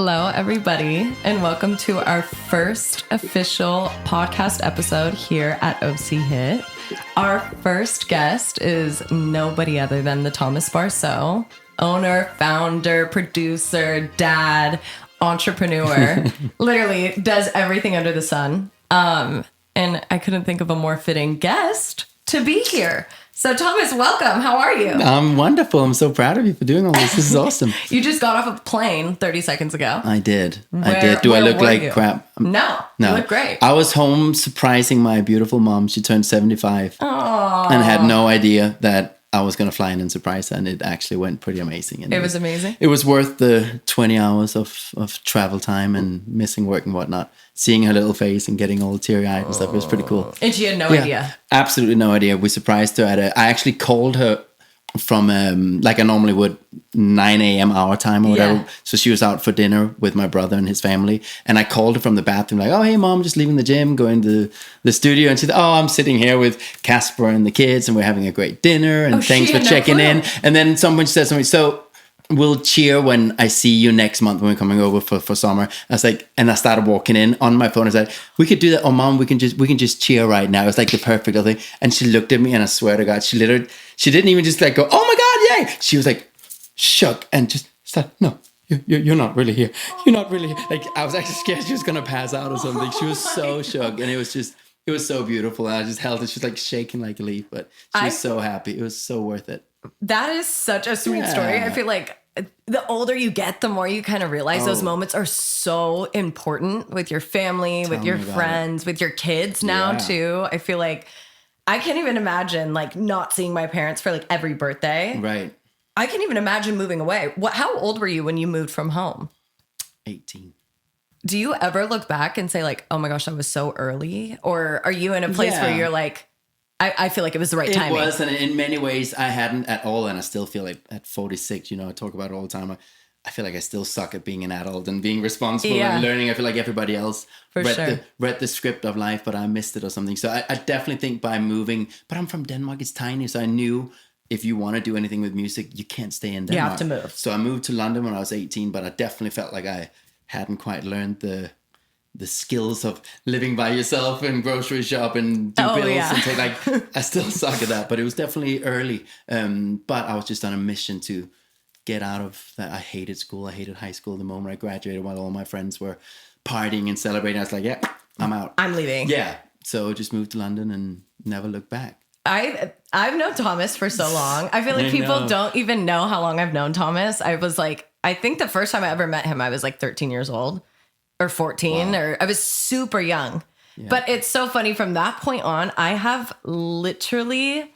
Hello, everybody, and welcome to our first official podcast episode here at OC Hit. Our first guest is nobody other than the Thomas Barsoe, owner, founder, producer, dad, entrepreneur, literally does everything under the sun. And I couldn't think of a more fitting guest to be here. So Thomas, welcome. How are you? I'm wonderful. I'm so proud of you for doing all this. This is awesome. You just got off a plane 30 seconds ago. I did. Do I look like crap? No. You look great. I was home surprising my beautiful mom. She turned 75. Aww. And had no idea that I was going to fly in and surprise her. And it actually went pretty amazing. And it was amazing? It was worth the 20 hours of travel time and missing work and whatnot. Seeing her little face and getting all teary-eyed and stuff. It was pretty cool. And she had no idea? Absolutely no idea. We surprised her I actually called her from like I normally would, 9 a.m. our time or whatever. So she was out for dinner with my brother and his family. And I called her from the bathroom like, oh, hey, Mom, just leaving the gym, going to the studio. And she said, oh, I'm sitting here with Casper and the kids and we're having a great dinner. And thanks for checking in. And then someone said something, so we'll cheer when I see you next month when we're coming over for summer. I was like, and I started walking in on my phone. I was like, we could do that. Oh, Mom, we can just cheer right now. It was like the perfect little thing. And she looked at me and I swear to God, she didn't even just like go, oh my God, yay. She was like shook and just said, no, you're not really here. You're not really here. Like I was actually scared she was going to pass out or something. She was so shook and it was so beautiful. And I just held it. She was like shaking like a leaf, but she was so happy. It was so worth it. That is such a sweet story. I feel like the older you get, the more you kind of realize those moments are so important with your family, with your friends, with your kids now too. I feel like I can't even imagine like not seeing my parents for like every birthday. Right. I can't even imagine moving away. How old were you when you moved from home? 18. Do you ever look back and say like, oh my gosh, that was so early? Or are you in a place where you're like, I feel like it was the right timing? It was, and in many ways I hadn't at all, and I still feel like at 46, I talk about it all the time. I feel like I still suck at being an adult and being responsible and learning. I feel like everybody else read the script of life, but I missed it or something. So I definitely think by moving, but I'm from Denmark, it's tiny, so I knew if you want to do anything with music, you can't stay in Denmark. You have to move. So I moved to London when I was 18, but I definitely felt like I hadn't quite learned the skills of living by yourself and grocery shop and do bills and take I still suck at that, but it was definitely early. But I was just on a mission to get out of that. I hated school. I hated high school the moment I graduated while all my friends were partying and celebrating. I was like, yeah, I'm out. I'm leaving. Yeah. So just moved to London and never looked back. I've known Thomas for so long. I feel like people don't even know how long I've known Thomas. I think the first time I ever met him, I was like 13 years old. Or 14, or I was super young. Yeah. But it's so funny from that point on, I have literally,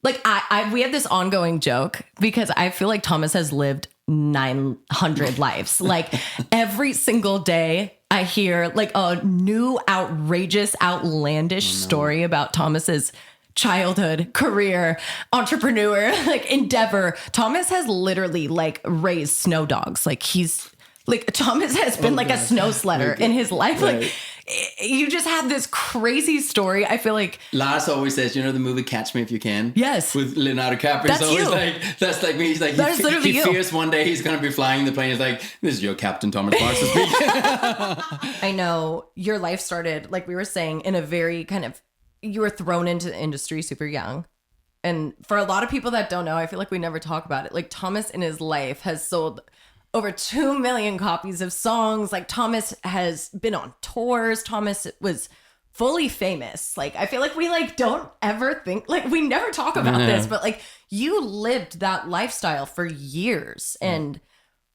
like, we have this ongoing joke because I feel like Thomas has lived 900 lives. Like every single day I hear like a new outrageous, outlandish story about Thomas's childhood, career, entrepreneur, like endeavor. Thomas has literally like raised snow dogs. Like Thomas has been a snow sledder in his life. Right. Like you just have this crazy story. I feel like Lars always says, the movie Catch Me If You Can? Yes. With Leonardo DiCaprio. That's always you. That's like me. He's like, he fears one day he's going to be flying the plane. He's like, this is your Captain Thomas Barsoe speaking. I know your life started, like we were saying, in a very kind of, you were thrown into the industry super young. And for a lot of people that don't know, I feel like we never talk about it. Like Thomas in his life has sold over 2 million copies of songs. Like Thomas has been on tours. Thomas was fully famous. Like I feel like we don't ever think, like we never talk about this, but like you lived that lifestyle for years and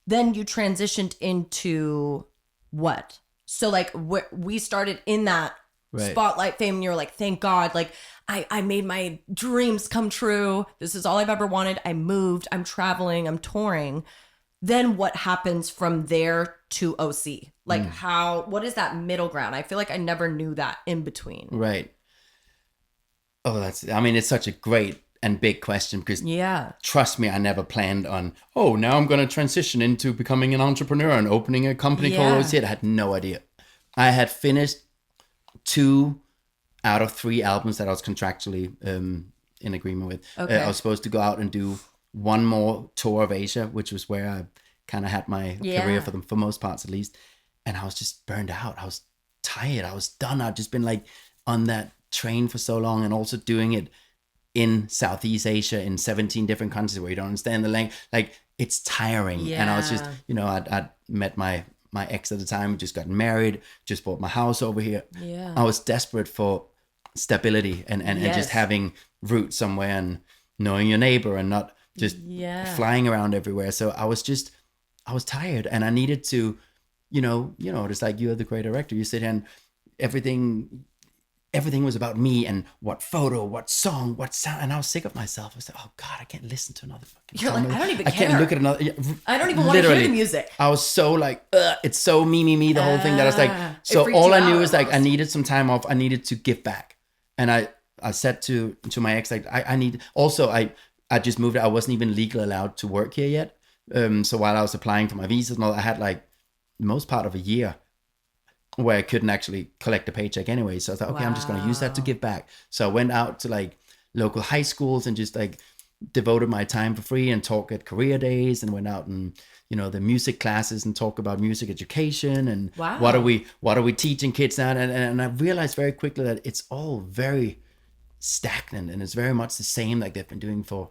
then you transitioned into what? So like we started in that spotlight fame and you're like, thank God, like I made my dreams come true. This is all I've ever wanted. I moved, I'm traveling, I'm touring. Then what happens from there to OC? Like what is that middle ground? I feel like I never knew that in between. Right. Oh, it's such a great and big question because trust me, I never planned on, now I'm going to transition into becoming an entrepreneur and opening a company called OC. I had no idea. I had finished 2 out of 3 albums that I was contractually in agreement with. Okay. I was supposed to go out and do one more tour of Asia, which was where I kind of had my career for most parts at least. And I was just burned out. I was tired. I was done. I'd just been like on that train for so long, and also doing it in Southeast Asia in 17 different countries where you don't understand the language. Like, it's tiring. And I was just, you know, I'd met my ex at the time, just got married, just bought my house over here. I was desperate for stability and just having roots somewhere and knowing your neighbor and not just flying around everywhere. So I was tired, and I needed to, you know, just like you're the great director, you sit here and everything was about me and what photo, what song, what sound, and I was sick of myself. I was like, oh God, I can't listen to another fucking You're song. like, I don't even I care. can't look at another. I don't even want to hear the music. I was so like, it's so me, the whole thing, that I was like, so all I knew is like, I needed some time off. I needed to give back. And I said to my ex, like, I need, also, I just moved. I wasn't even legally allowed to work here yet. So while I was applying for my visas and all, I had like the most part of a year where I couldn't actually collect a paycheck anyway. So I thought, okay, I'm just going to use that to give back. So I went out to like local high schools and just like devoted my time for free and talk at career days, and went out and, you know, the music classes and talk about music education and what are we teaching kids now. And I realized very quickly that it's all very stagnant, and it's very much the same like they've been doing for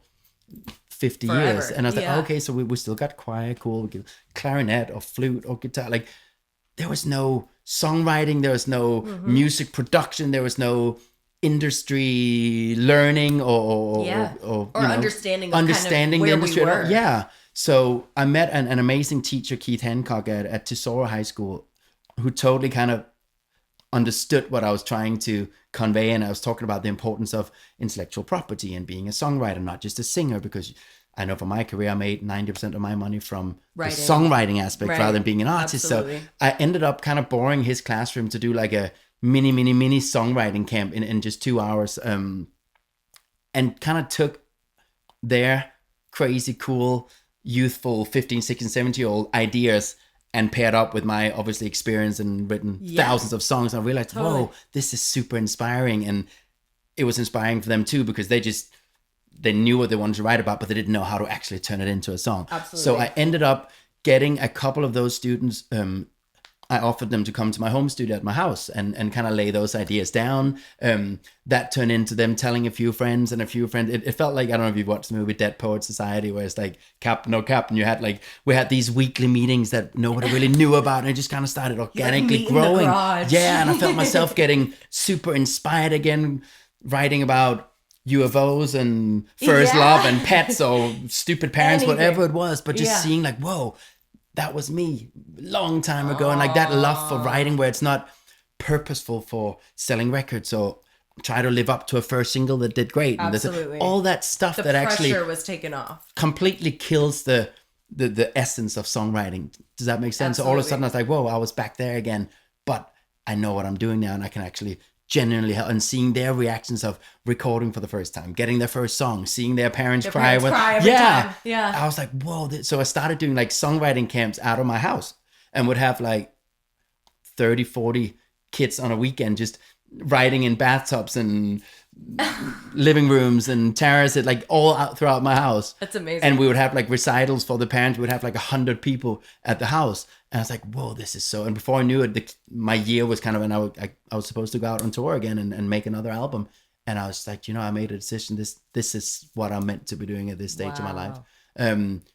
50 years. And I was like, okay, so we still got choir, cool, we get clarinet or flute or guitar. Like, there was no songwriting, there was no music production, there was no industry learning or understanding kind of the industry. We were. Yeah. So I met an amazing teacher, Keith Hancock, at Tesoro High School, who totally kind of understood what I was trying to convey. And I was talking about the importance of intellectual property and being a songwriter, not just a singer, because I know for my career, I made 90% of my money from the songwriting aspect rather than being an artist. Absolutely. So I ended up kind of borrowing his classroom to do like a mini songwriting camp in just 2 hours, and kind of took their crazy, cool, youthful 15, 16, 17-year-old ideas and paired up with my obviously experience and written thousands of songs. And I realized, whoa, this is super inspiring. And it was inspiring for them too, because they knew what they wanted to write about, but they didn't know how to actually turn it into a song. Absolutely. So I ended up getting a couple of those students. I offered them to come to my home studio at my house and kind of lay those ideas down. That turned into them telling a few friends. It felt like, I don't know if you've watched the movie Dead Poet Society, where it's like cap, no cap. And we had these weekly meetings that nobody really knew about. And it just kind of started organically growing. Yeah. And I felt myself getting super inspired again, writing about UFOs and first love and pets or stupid parents, whatever it was, but just seeing like, whoa, that was me long time ago. And like that love for writing, where it's not purposeful for selling records or try to live up to a first single that did great. Absolutely. And all that stuff that actually was taken off completely kills the essence of songwriting. Does that make sense? Absolutely. So all of a sudden I was like, whoa, I was back there again, but I know what I'm doing now, and I can actually genuinely help. And seeing their reactions of recording for the first time, getting their first song, seeing their parents cry every time. Yeah. I was like, whoa. So I started doing like songwriting camps out of my house, and would have like 30, 40 kids on a weekend just writing in bathtubs and living rooms and terraces, like all out throughout my house. That's amazing. And we would have like recitals for the parents. We would have like 100 people at the house. And I was like, whoa, this is so... And before I knew it, my year was kind of when I was supposed to go out on tour again and make another album. And I was like, I made a decision. This is what I'm meant to be doing at this stage of my life.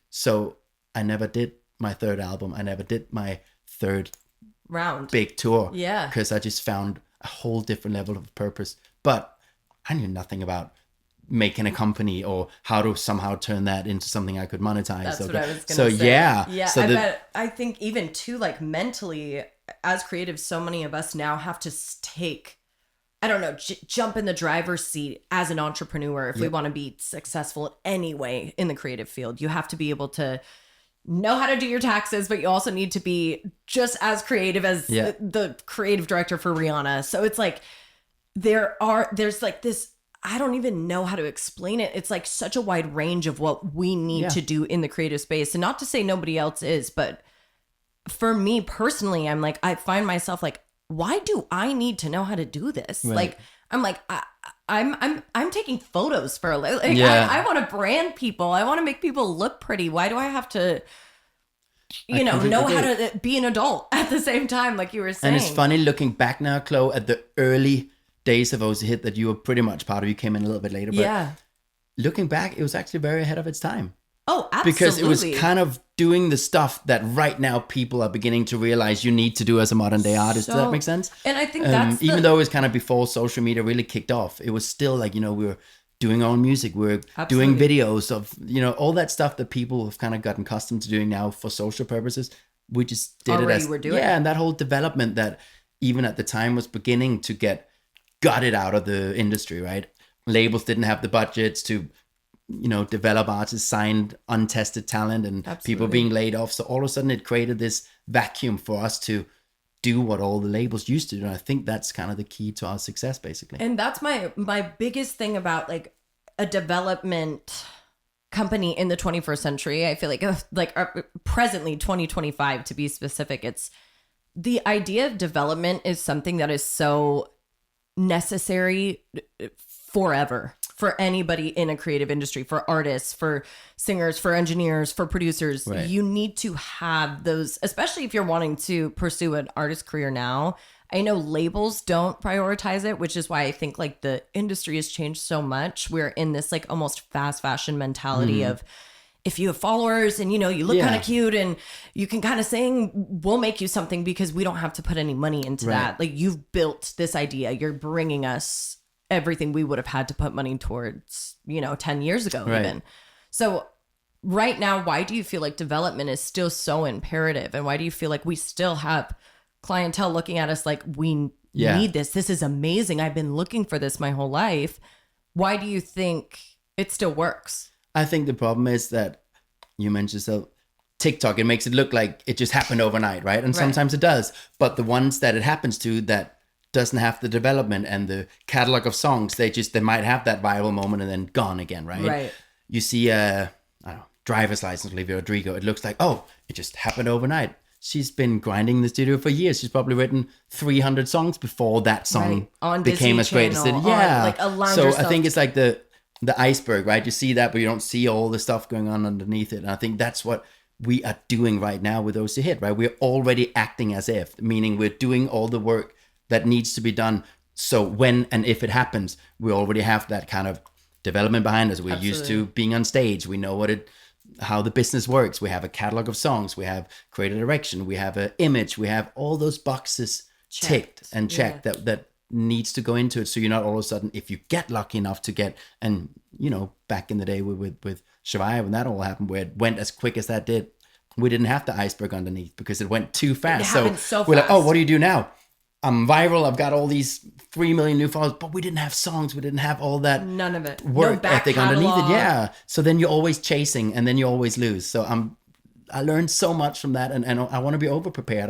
So I never did my third album. I never did my third round big tour. Yeah. Because I just found a whole different level of purpose. But I knew nothing about making a company or how to somehow turn that into something I could monetize. That's what I was going to say. Yeah. So I think even too, like mentally, as creatives, so many of us now have to take, I don't know, jump in the driver's seat as an entrepreneur. If we want to be successful in any way in the creative field, you have to be able to know how to do your taxes, but you also need to be just as creative as the creative director for Rihanna. So it's like, there's like this, I don't even know how to explain it. It's like such a wide range of what we need to do in the creative space. And not to say nobody else is, but for me personally, I'm like, I find myself like, why do I need to know how to do this? Right. Like, I'm like, I'm taking photos for a living. Like, I want to brand people. I want to make people look pretty. Why do I have to know how to be an adult at the same time, like you were saying. And it's funny looking back now, Chloe, at the early days of OC Hit that you were pretty much part of. You came in a little bit later, but looking back, it was actually very ahead of its time. Oh, absolutely. Because it was kind of doing the stuff that right now people are beginning to realize you need to do as a modern day artist. Does that make sense? And I think that's even though it was kind of before social media really kicked off, it was still like, we were doing our own music. We were doing videos of, all that stuff that people have kind of gotten accustomed to doing now for social purposes. We just did it as, and that whole development that even at the time was beginning to get gutted out of the industry, right? Labels didn't have the budgets to develop artists, signed untested talent, and people being laid off. So all of a sudden it created this vacuum for us to do what all the labels used to do. And I think that's kind of the key to our success, basically. And that's my biggest thing about like a development company in the 21st century. I feel like presently 2025 to be specific, it's the idea of development is something that is so necessary forever. For anybody in a creative industry, for artists, for singers, for engineers, for producers, you need to have those, especially if you're wanting to pursue an artist career now. I know labels don't prioritize it, which is why I think like the industry has changed so much. We're in this like almost fast fashion mentality of if you have followers and, you look kind of cute and you can kind of sing, we'll make you something because we don't have to put any money into that. Like you've built this idea, you're bringing us everything we would have had to put money towards, 10 years ago even. So right now, why do you feel like development is still so imperative? And why do you feel like we still have clientele looking at us like we need this? This is amazing. I've been looking for this my whole life. Why do you think it still works? I think the problem is that you mentioned TikTok, it makes it look like it just happened overnight, right? And sometimes it does. But the ones that it happens to that doesn't have the development and the catalog of songs, they might have that viral moment and then gone again, right? You see Driver's License, Olivia Rodrigo, it looks like, it just happened overnight. She's been grinding in the studio for years. She's probably written 300 songs before that song became as great as it. So I think it's like the iceberg, right? You see that, but you don't see all the stuff going on underneath it. And I think that's what we are doing right now with OC Hit, right? We're already acting as if, meaning we're doing all the work that needs to be done. So when and if it happens, we already have that kind of development behind us. We're used to being on stage. We know how the business works. We have a catalog of songs. We have creative direction. We have an image. We have all those boxes ticked and checked that needs to go into it. So you're not all of a sudden, if you get lucky enough to get, and back in the day with Shivaya, when that all happened, where it went as quick as that did, we didn't have the iceberg underneath because it went too fast. So we're like, what do you do now? I'm viral. I've got all these 3 million new followers, but we didn't have songs. We didn't have all that. None of it. Work ethic underneath it. Yeah. So then you're always chasing and then you always lose. So I learned so much from that, and I want to be over prepared.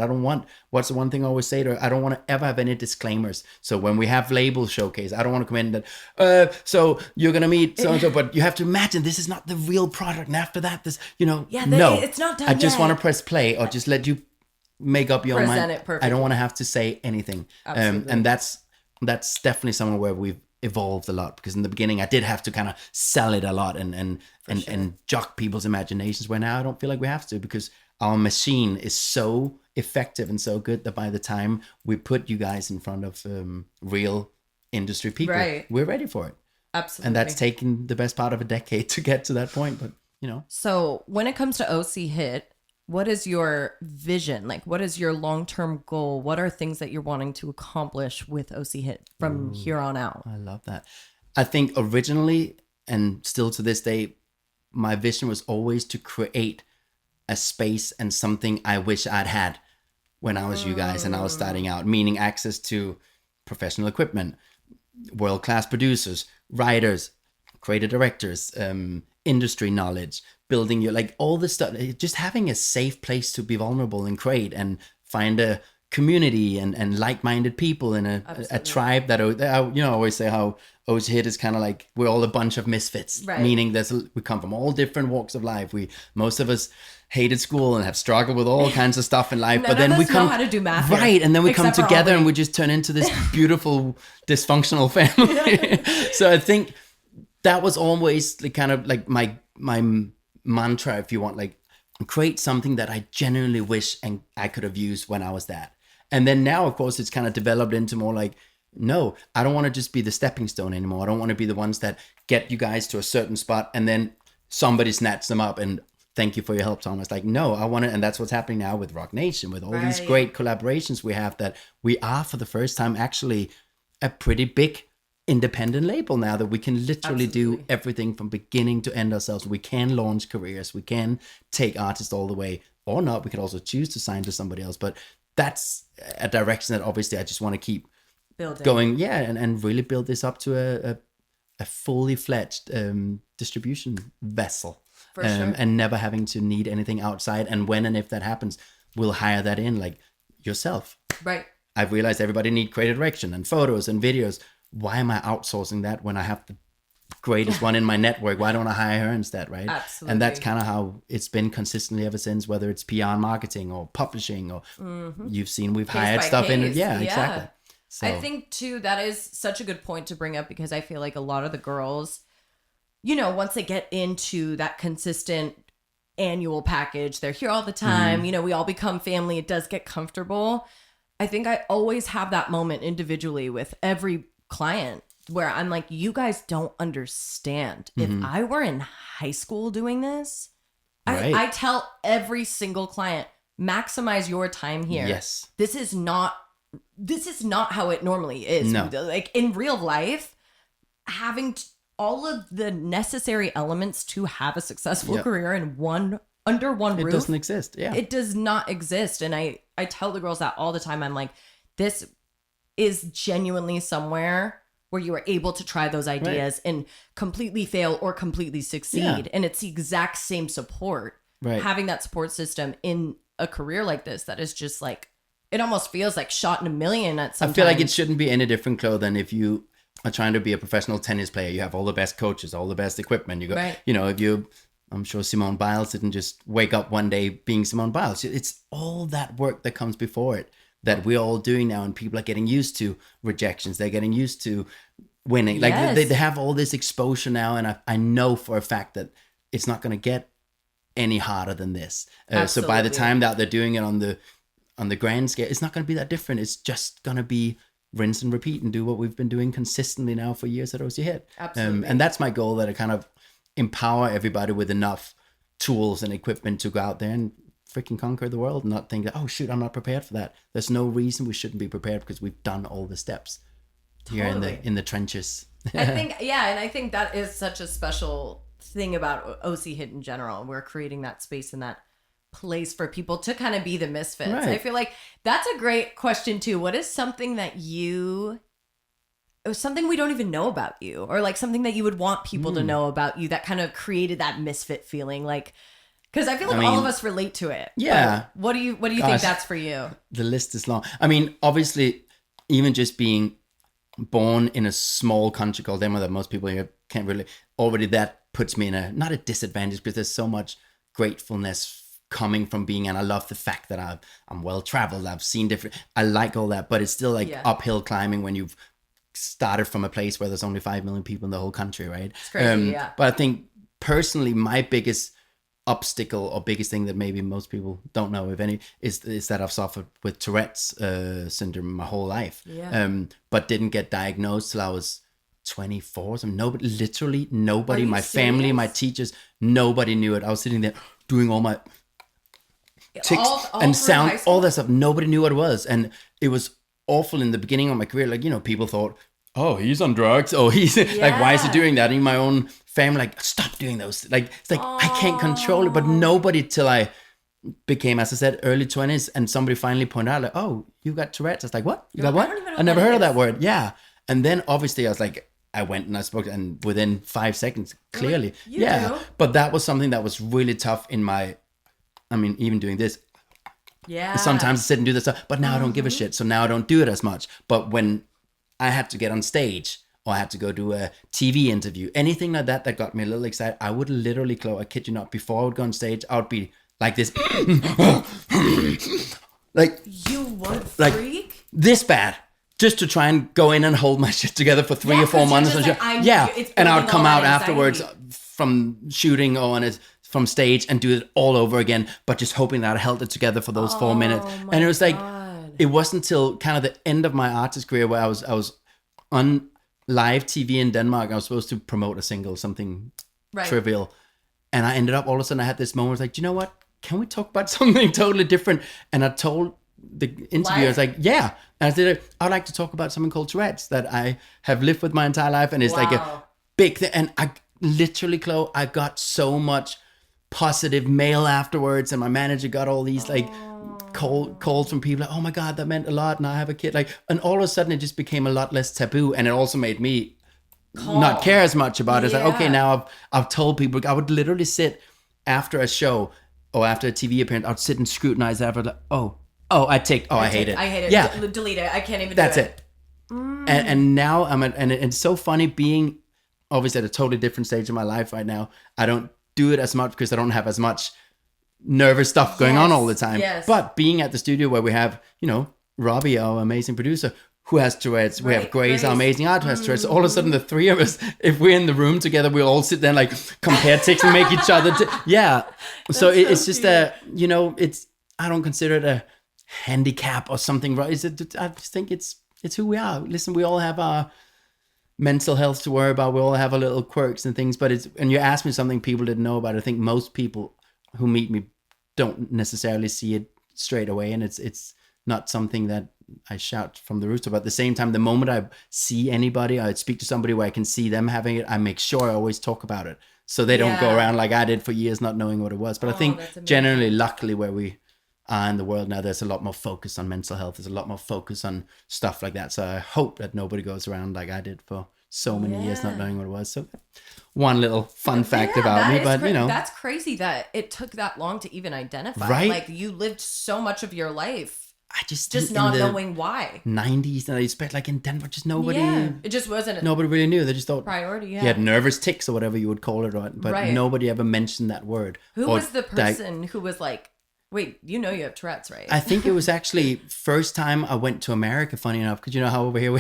What's the one thing I always say to her? I don't want to ever have any disclaimers. So when we have label showcase, I don't want to come in that, so you're going to meet so-and-so, but you have to imagine this is not the real product. And after that, this, no, it's not done I just want to press play or just let you make up your Present mind. It perfectly. I don't want to have to say anything. And that's definitely somewhere where we've evolved a lot, because in the beginning I did have to kind of sell it a lot and jock people's imaginations, where now I don't feel like we have to, because our machine is so effective and so good that by the time we put you guys in front of real industry people, we're ready for it. Absolutely. And that's taken the best part of a decade to get to that point, but So when it comes to OC Hit, what is your vision? Like, what is your long-term goal? What are things that you're wanting to accomplish with OC Hit from here on out? I love that. I think originally, and still to this day, my vision was always to create a space and something I wish I'd had when I was you guys and I was starting out, meaning access to professional equipment, world-class producers, writers, creative directors, industry knowledge, building your, like, all this stuff, just having a safe place to be vulnerable and create and find a community and like-minded people in a tribe that, I always say how OC Hit is kind of like, we're all a bunch of misfits, meaning we come from all different walks of life. Most of us hated school and have struggled with all kinds of stuff in life, but then we come know how to do math and then we come together and we just turn into this beautiful dysfunctional family. So I think that was always kind of like my mantra, if you want, like, create something that I genuinely wish and I could have used when I was that. And then now, of course, it's kind of developed into more like, no, I don't want to just be the stepping stone anymore. I don't want to be the ones that get you guys to a certain spot and then somebody snatch them up and thank you for your help, Thomas. Like, no, I want to, and that's what's happening now with Rock Nation, with all these great collaborations we have, that we are for the first time actually a pretty big independent label now, that we can literally do everything from beginning to end ourselves. We can launch careers, we can take artists all the way, or not. We could also choose to sign to somebody else, but that's a direction that obviously I just want to keep going, and really build this up to a fully fledged distribution vessel, and never having to need anything outside. And when and if that happens, we'll hire that in, like yourself. Right. I've realized everybody need creative direction and photos and videos. Why am I outsourcing that when I have the greatest one in my network? Why don't I hire her instead, right? Absolutely. And that's kind of how it's been consistently ever since, whether it's PR and marketing or publishing, or you've seen we've hired stuff in. Yeah, exactly. So I think too, that is such a good point to bring up, because I feel like a lot of the girls, you know, once they get into that consistent annual package, they're here all the time, you know, we all become family, it does get comfortable. I think I always have that moment individually with every client where I'm like, you guys don't understand. If I were in high school doing this, I tell every single client, maximize your time here. Yes. This is not how it normally is. No. Like in real life, having all of the necessary elements to have a successful career in under one roof. It doesn't exist. Yeah. It does not exist. And I tell the girls that all the time. I'm like, this is genuinely somewhere where you are able to try those ideas and completely fail or completely succeed. Yeah. And it's the exact same support. Right. Having that support system in a career like this, that is just like, it almost feels like shot in a million at some. I feel like it shouldn't be any different, Chloe, than if you are trying to be a professional tennis player. You have all the best coaches, all the best equipment. You go, you know, I'm sure Simone Biles didn't just wake up one day being Simone Biles. It's all that work that comes before it that we're all doing now, and people are getting used to rejections. They're getting used to winning. Like they have all this exposure now, and I know for a fact that it's not going to get any harder than this. So by the time that they're doing it on the grand scale, it's not going to be that different. It's just going to be rinse and repeat and do what we've been doing consistently now for years at OC Hit. Absolutely. And that's my goal, that I kind of empower everybody with enough tools and equipment to go out there and freaking conquer the world, and not think that, oh shoot, I'm not prepared for that. There's no reason we shouldn't be prepared, because we've done all the steps here in the trenches. I think, and I think that is such a special thing about OC Hit in general. We're creating that space and that place for people to kind of be the misfits. Right. I feel like that's a great question too. What is something that something we don't even know about you, or like something that you would want people to know about you that kind of created that misfit feeling? Like, because I feel like all of us relate to it. Yeah. What do you think that's for you? The list is long. I mean, obviously, even just being born in a small country called Denmark that most people here can't really, already that puts me in not a disadvantage, because there's so much gratefulness coming from being, and I love the fact that I'm well traveled. I've seen I like all that, but it's still like uphill climbing when you've started from a place where there's only 5 million people in the whole country, right? It's crazy, But I think personally, my biggest obstacle or biggest thing that maybe most people don't know, if any, is that I've suffered with Tourette's syndrome my whole life, but didn't get diagnosed till I was 24. So literally nobody, my family, my teachers, nobody knew it. I was sitting there doing all my ticks and sound, all that stuff. Nobody knew what it was, and it was awful in the beginning of my career. Like, you know, people thought, oh, he's on drugs. Oh, he's like, why is he doing that? In my own family, like, stop doing those. Like, it's like, I can't control it. But nobody, till I became, as I said, early 20s, and somebody finally pointed out, like, oh, you got Tourette's. I was like, what? You got what? I never heard of that word. Yeah. And then obviously I was like, I went and I spoke, and within 5 seconds, clearly. You do. But that was something that was really tough in even doing this. Yeah. Sometimes I sit and do this stuff, but now I don't give a shit. So now I don't do it as much. But when I had to get on stage, or I had to go do a TV interview, anything like that got me a little excited, I would literally, Chloe, I kid you not, before I would go on stage, I would be like this. Like, you would freak? Like, this bad. Just to try and go in and hold my shit together for 3 or 4 months. Like, and I would come out afterwards from shooting, and it's from stage and do it all over again, but just hoping that I held it together for those 4 minutes. And it was like, it wasn't until kind of the end of my artist career where I was on live TV in Denmark. I was supposed to promote a single, something trivial. And I ended up, all of a sudden I had this moment, I was like, do you know what? Can we talk about something totally different? And I told the interviewer, I was like, yeah. And I said, I'd like to talk about something called Tourette's that I have lived with my entire life. And it's like a big thing. And I literally, Chloe, I got so much positive mail afterwards. And my manager got all these like calls from people like, oh my God, that meant a lot. And I have a kid. Like, and all of a sudden it just became a lot less taboo. And it also made me not care as much about it. It's like, okay, now I've told people. I would literally sit after a show or after a TV appearance, I'd sit and scrutinize after like, I hate it. I hate it. Yeah. Delete it. I can't even That's do it. And now and it's so funny being obviously at a totally different stage of my life right now. I don't do it as much because I don't have as much nervous stuff going on all the time. Yes. But being at the studio where we have, Robbie, our amazing producer, who has Tourette's. We have Grace, our amazing artist, who has Tourette's. All of a sudden, the three of us, if we're in the room together, we all sit there and like compare ticks and make each other. So it's just it's, I don't consider it a handicap or something, right? I just think it's who we are. Listen, we all have our mental health to worry about. We all have our little quirks and things, but and you asked me something people didn't know about. I think most people who meet me don't necessarily see it straight away, and it's not something that I shout from the rooftop. But at the same time, the moment I see anybody, I speak to somebody where I can see them having it, I make sure I always talk about it, so they don't go around like I did for years not knowing what it was. But I think generally, luckily, where we are in the world now, there's a lot more focus on mental health. There's a lot more focus on stuff like that. So I hope that nobody goes around like I did for so many years not knowing what it was. So one little fun fact about me, but that's crazy that it took that long to even identify. Right? Like you lived so much of your life I just not knowing why. 90s, and I expect like in Denver, just nobody. Yeah, it just wasn't. Nobody really knew. They just thought priority. Yeah, you had nervous tics or whatever you would call it, right? But nobody ever mentioned that word. Who was the person who was like, "Wait, you have Tourette's, right?" I think it was actually first time I went to America. Funny enough, because you know how over here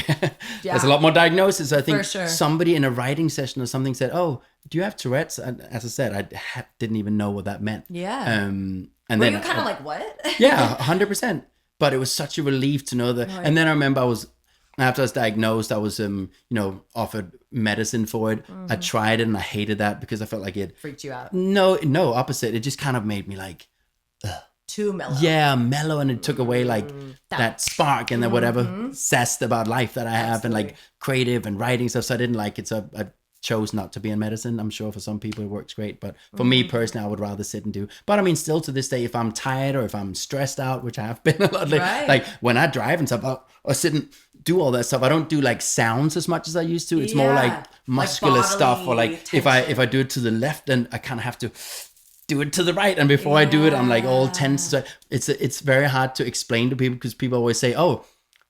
there's a lot more diagnosis. I think somebody in a writing session or something said, "Oh, do you have Tourette's?" And as I said, I didn't even know what that meant. Yeah. And were then you kind of like, what? Yeah, 100%. But it was such a relief to know that. Right. And then I remember after I was diagnosed, I was, offered medicine for it. Mm-hmm. I tried it and I hated that because I felt like it freaked you out. No, opposite. It just kind of made me like, too mellow. Yeah, mellow, and it took away like that spark and then whatever zest about life that I have and like creative and writing stuff. So I didn't like it. So I chose not to be in medicine. I'm sure for some people it works great, but for me personally, I would rather sit and do. But I mean, still to this day, if I'm tired or if I'm stressed out, which I have been a lot, like when I drive and stuff, I'll sit and do all that stuff. I don't do like sounds as much as I used to. It's more like muscular stuff, or like tension. if I do it to the left, then I kind of have to do it to the right, and before I do it, I'm like all tense. So it's very hard to explain to people because people always say, "Oh,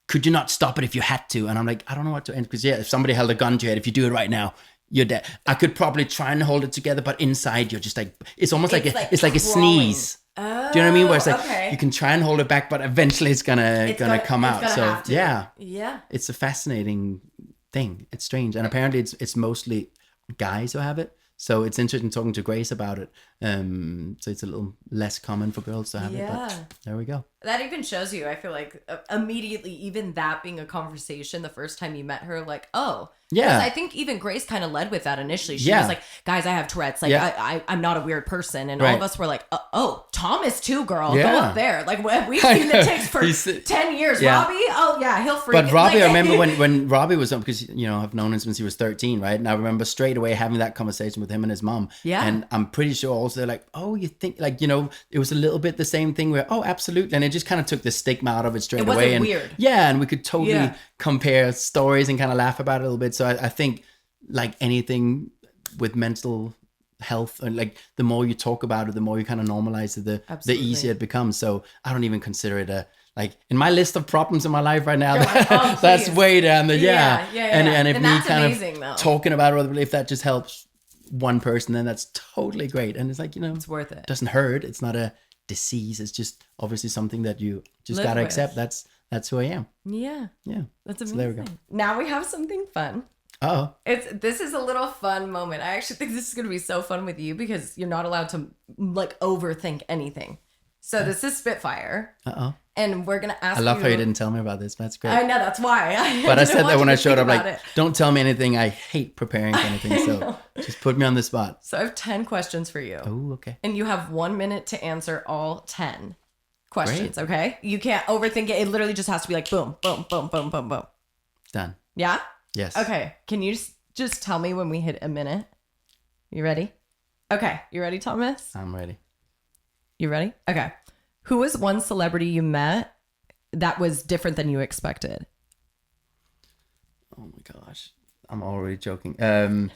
could you not stop it if you had to?" And I'm like, I don't know what to end, because if somebody held a gun to your head, if you do it right now, you're dead. I could probably try and hold it together, but inside you're just like, it's almost like a sneeze. Oh, do you know what I mean? Where it's like you can try and hold it back, but eventually it's gonna come out. So yeah, it's a fascinating thing. It's strange, and apparently it's mostly guys who have it. So it's interesting talking to Grace about it. So it's a little less common for girls to have it. But there we go. That even shows you, I feel like, immediately, even that being a conversation the first time you met her, like, oh. Yeah. I think even Grace kind of led with that initially. She was like, guys, I have Tourette's. Like, I'm not a weird person. And all of us were like, oh, Thomas too, girl. Go up there. Like, we've seen the tics for 10 years. Robbie? Oh, yeah, he'll freak. But Robbie, I remember when Robbie was on, because, I've known him since he was 13, right? And I remember straight away having that conversation with him and his mom. Yeah. And I'm pretty sure also they're like, oh, you think, like, it was a little bit the same thing where, oh, absolutely. And it just kind of took the stigma out of it straight away. It wasn't weird. Yeah, and we could totally compare stories and kind of laugh about it a little bit. So I think, like anything with mental health, and like the more you talk about it, the more you kind of normalize it, the easier it becomes. So I don't even consider it like in my list of problems in my life right now. Like, that's way down there. And if me kind of talking about it, if that just helps one person, then that's totally great. And it's like, it's worth it. It doesn't hurt. It's not a disease. It's just obviously something that you just gotta accept. That's who I am. Yeah. That's amazing. So there we go. Now we have something fun. Oh, This is a little fun moment. I actually think this is going to be so fun with you because you're not allowed to like overthink anything. So this is Spitfire. And we're going to ask I love how you didn't tell me about this. That's great. I know, that's why. But I said that when I showed up, like, it. don't tell me anything. I hate preparing for anything. So just put me on the spot. So I have 10 questions for you. Oh, okay. And you have 1 minute to answer all 10 questions, okay? You can't overthink it. It literally just has to be like boom, boom, boom, boom, boom, boom. Done. Yeah? Yes. Okay. Can you just tell me when we hit a minute? You ready? Okay. You ready, Thomas? I'm ready. You ready? Okay. Who was one celebrity you met that was different than you expected? Oh my gosh. I'm already joking. Go.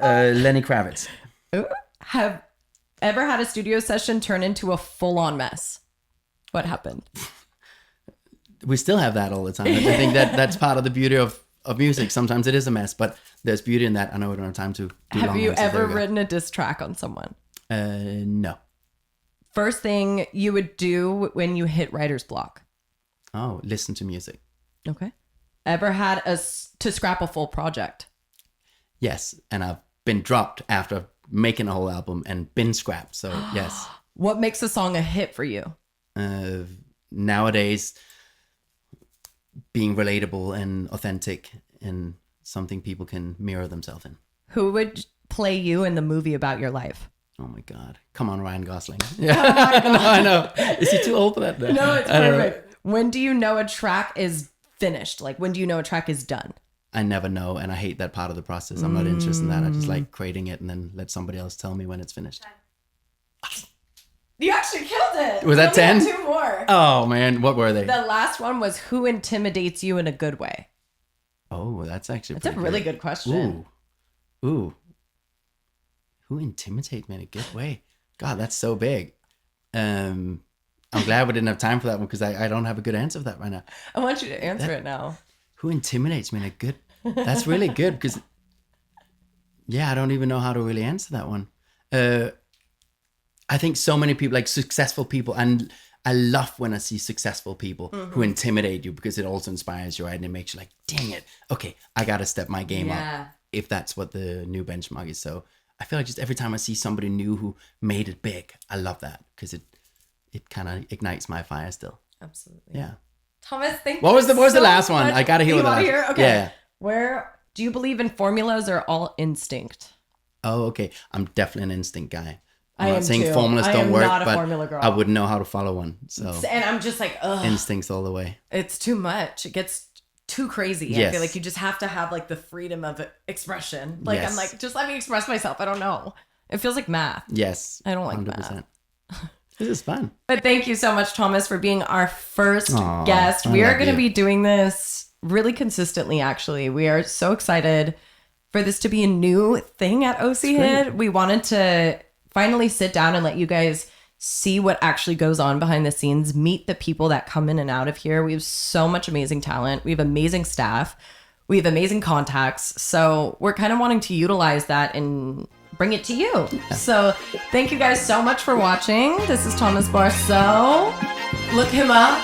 Lenny Kravitz. Ooh. Have ever had a studio session turn into a full-on mess? What happened? We still have that all the time. I think that's part of the beauty of music. Sometimes it is a mess, but there's beauty in that. I know we don't have time to do Have long you answers. ever written a diss track on someone? No. First thing you would do when you hit writer's block? Oh, listen to music. Okay. Ever had to scrap a full project? Yes, and I've been dropped after making a whole album and been scrapped. So yes. What makes a song a hit for you? Nowadays, being relatable and authentic and something people can mirror themselves in. Who would play you in the movie about your life? Oh my God. Come on, Ryan Gosling. Yeah. I know. Is he too old for that? No, it's perfect. When do you know a track is finished? Like, when do you know a track is done? I never know, and I hate that part of the process. I'm not interested in that. I just like creating it and then let somebody else tell me when it's finished. You actually killed it. Was that 10? 2 more. Oh, man. What were they? The last one was who intimidates you in a good way? Oh, that's actually That's a really good question. Ooh. Who intimidates me in a good way? God, that's so big. I'm glad we didn't have time for that one because I don't have a good answer for that right now. I want you to answer it now. Who intimidates me in a good... That's really good because... Yeah, I don't even know how to really answer that one. I think so many people, like successful people, and I love when I see successful people who intimidate you because it also inspires you, right? And it makes you like, dang it. Okay, I got to step my game up if that's what the new benchmark is. So I feel like just every time I see somebody new who made it big, I love that because it kind of ignites my fire still. Absolutely. Yeah. Thomas, thank What you was the so last one? much. I got to hear what the last one. Okay. Yeah. Where do you believe in formulas or all instinct? Oh, okay. I'm definitely an instinct guy. I I'm am not saying too. formulas I don't am work, not a but formula girl. I wouldn't know how to follow one. So And I'm just like, ugh. instincts all the way. It's too much. It gets too crazy. I Yes. feel like you just have to have like the freedom of expression. Like Yes. I'm like, just let me express myself. I don't know. It feels like math. Yes. I don't like 100%. This is fun. But thank you so much, Thomas, for being our first Aw, guest. I We are love going to you. be doing this really consistently, actually. We are so excited for this to be a new thing at OC Hit. We wanted to finally sit down and let you guys see what actually goes on behind the scenes, meet the people that come in and out of here. We have so much amazing talent. We have amazing staff. We have amazing contacts. So we're kind of wanting to utilize that and bring it to you. So thank you guys so much for watching. This is Thomas Barsoe. Look him up.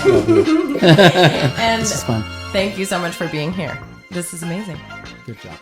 And This is fun. thank you so much for being here. This is amazing. Good job.